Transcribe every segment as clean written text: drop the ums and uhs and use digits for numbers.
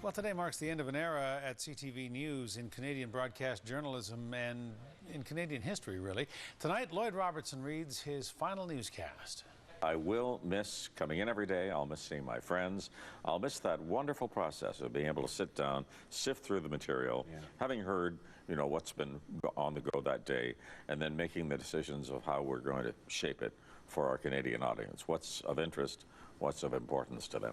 Well, today marks the end of an era at CTV News in Canadian broadcast journalism and in Canadian history, really. Tonight, Lloyd Robertson reads his final newscast. I will miss coming in every day. I'll miss seeing my friends. I'll miss that wonderful process of being able to sit down, sift through the material, having heard, what's been on the go that day, and then making the decisions of how we're going to shape it for our Canadian audience. What's of interest, what's of importance to them.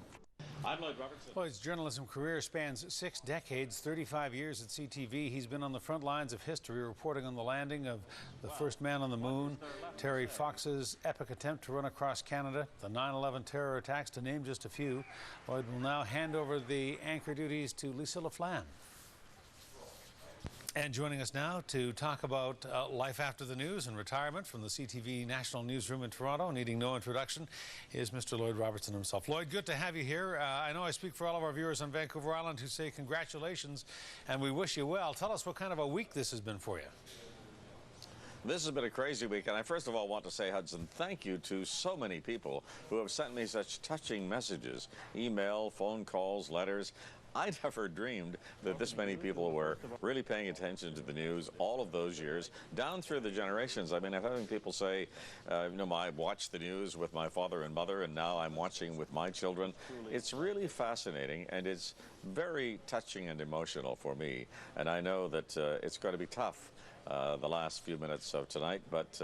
I'm Lloyd Robertson. Lloyd's journalism career spans 6 decades, 35 years at CTV. He's been on the front lines of history, reporting on the landing of the first man on the moon, Terry Fox's epic attempt to run across Canada, the 9/11 terror attacks, to name just a few. Lloyd will now hand over the anchor duties to Lisa LaFlamme. And joining us now to talk about life after the news and retirement from the CTV National Newsroom in Toronto, needing no introduction, is Mr. Lloyd Robertson himself. Lloyd, good to have you here. I know I speak for all of our viewers on Vancouver Island who say congratulations and we wish you well. Tell us what kind of a week this has been for you. This has been a crazy week, and I first of all want to say, Hudson, thank you to so many people who have sent me such touching messages, email, phone calls, letters. I never dreamed that this many people were really paying attention to the news all of those years, down through the generations. I mean, I'm having people say, I watched the news with my father and mother, and now I'm watching with my children. It's really fascinating, and it's very touching and emotional for me. And I know that it's going to be tough the last few minutes of tonight, but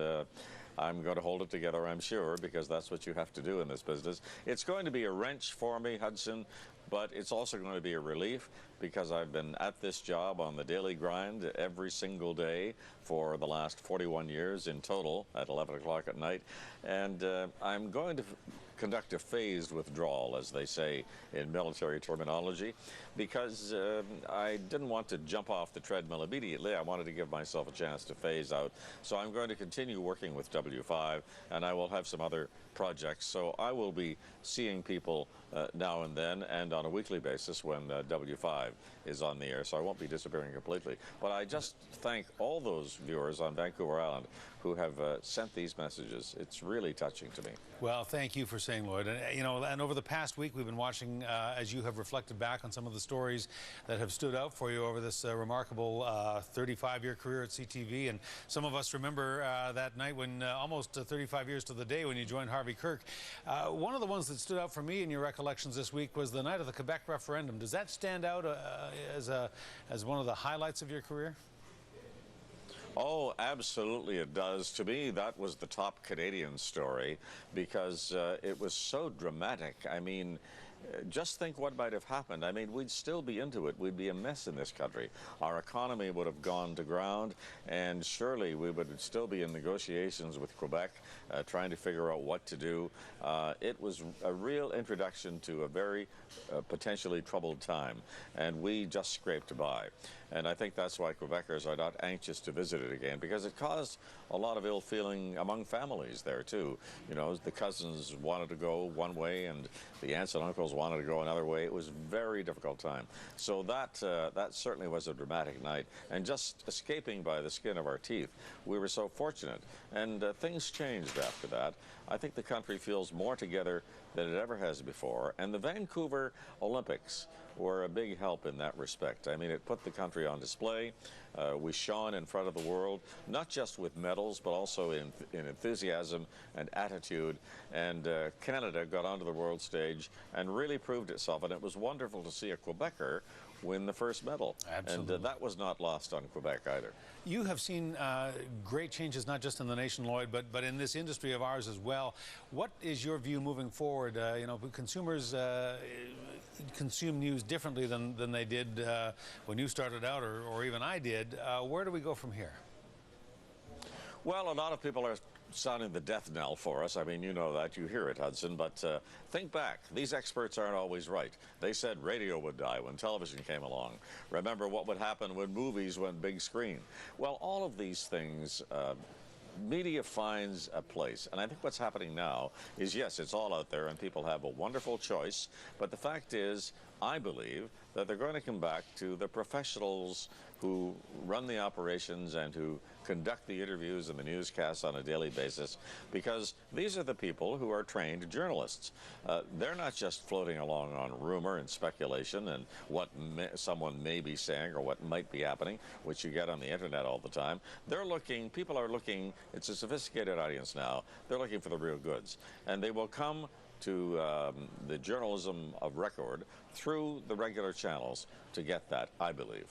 I'm going to hold it together, I'm sure, because that's what you have to do in this business. It's going to be a wrench for me, Hudson, but it's also going to be a relief because I've been at this job on the daily grind every single day for the last 41 years in total at 11 o'clock at night. And I'm going to conduct a phased withdrawal, as they say in military terminology, because I didn't want to jump off the treadmill immediately. I wanted to give myself a chance to phase out. So I'm going to continue working with W5, and I will have some other projects. So I will be seeing people now and then and on a weekly basis when W5 is on the air, so I won't be disappearing completely. But I just thank all those viewers on Vancouver Island who have sent these messages. It's really touching to me. Well, thank you for saying, Lloyd. And, and over the past week, we've been watching, as you have reflected back on some of the stories that have stood out for you over this remarkable 35-year career at CTV. And some of us remember that night when, almost 35 years to the day, when you joined Harvey Kirk. One of the ones that stood out for me in your recollections this week was the night of the Quebec referendum. Does that stand out as one of the highlights of your career? Oh, absolutely it does. To me, that was the top Canadian story because it was so dramatic. I mean, just think what might have happened. I mean, we'd still be into it. We'd be a mess in this country. Our economy would have gone to ground, and surely we would still be in negotiations with Quebec, trying to figure out what to do. It was a real introduction to a very potentially troubled time, and we just scraped by. And I think that's why Quebecers are not anxious to visit it again, because it caused a lot of ill feeling among families there, too. The cousins wanted to go one way, and the aunts and uncles wanted to go another way. It was a very difficult time. So that certainly was a dramatic night. And just escaping by the skin of our teeth, we were so fortunate. And things changed after that. I think the country feels more together than it ever has before. And the Vancouver Olympics were a big help in that respect. I mean, it put the country on display. We shone in front of the world, not just with medals, but also in enthusiasm and attitude. And Canada got onto the world stage and really proved itself. And it was wonderful to see a Quebecer win the first medal. Absolutely. And that was not lost on Quebec either. You have seen great changes, not just in the nation, Lloyd, but in this industry of ours as well. What is your view moving forward? Consumers consume news differently than they did when you started out, or even I did. Where do we go from here? Well, a lot of people are sounding the death knell for us. I mean, you know that. You hear it, Hudson. But think back. These experts aren't always right. They said radio would die when television came along. Remember what would happen when movies went big screen. Well, all of these things, media finds a place. And I think what's happening now is, yes, it's all out there and people have a wonderful choice. But the fact is, I believe that they're going to come back to the professionals who run the operations and who conduct the interviews and the newscasts on a daily basis, because these are the people who are trained journalists. They're not just floating along on rumor and speculation and what someone may be saying or what might be happening, which you get on the internet all the time. They're looking, people are looking, it's a sophisticated audience now, they're looking for the real goods. And they will come to the journalism of record through the regular channels to get that, I believe.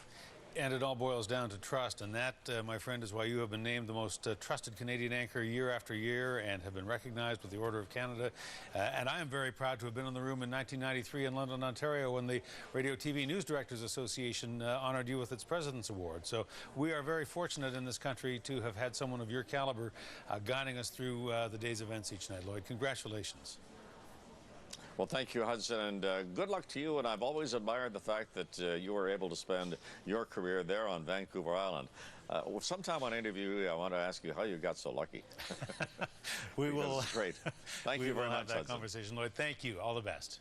And it all boils down to trust, and that, my friend, is why you have been named the most trusted Canadian anchor year after year and have been recognized with the Order of Canada. And I am very proud to have been in the room in 1993 in London, Ontario, when the Radio TV News Directors Association honored you with its President's Award. So we are very fortunate in this country to have had someone of your caliber guiding us through the day's events each night. Lloyd, congratulations. Well, thank you, Hudson, and good luck to you. And I've always admired the fact that you were able to spend your career there on Vancouver Island. Sometime on interview, I want to ask you how you got so lucky. We will. Great. Thank you very much, We will have that Hudson. conversation, Lloyd. Thank you. All the best.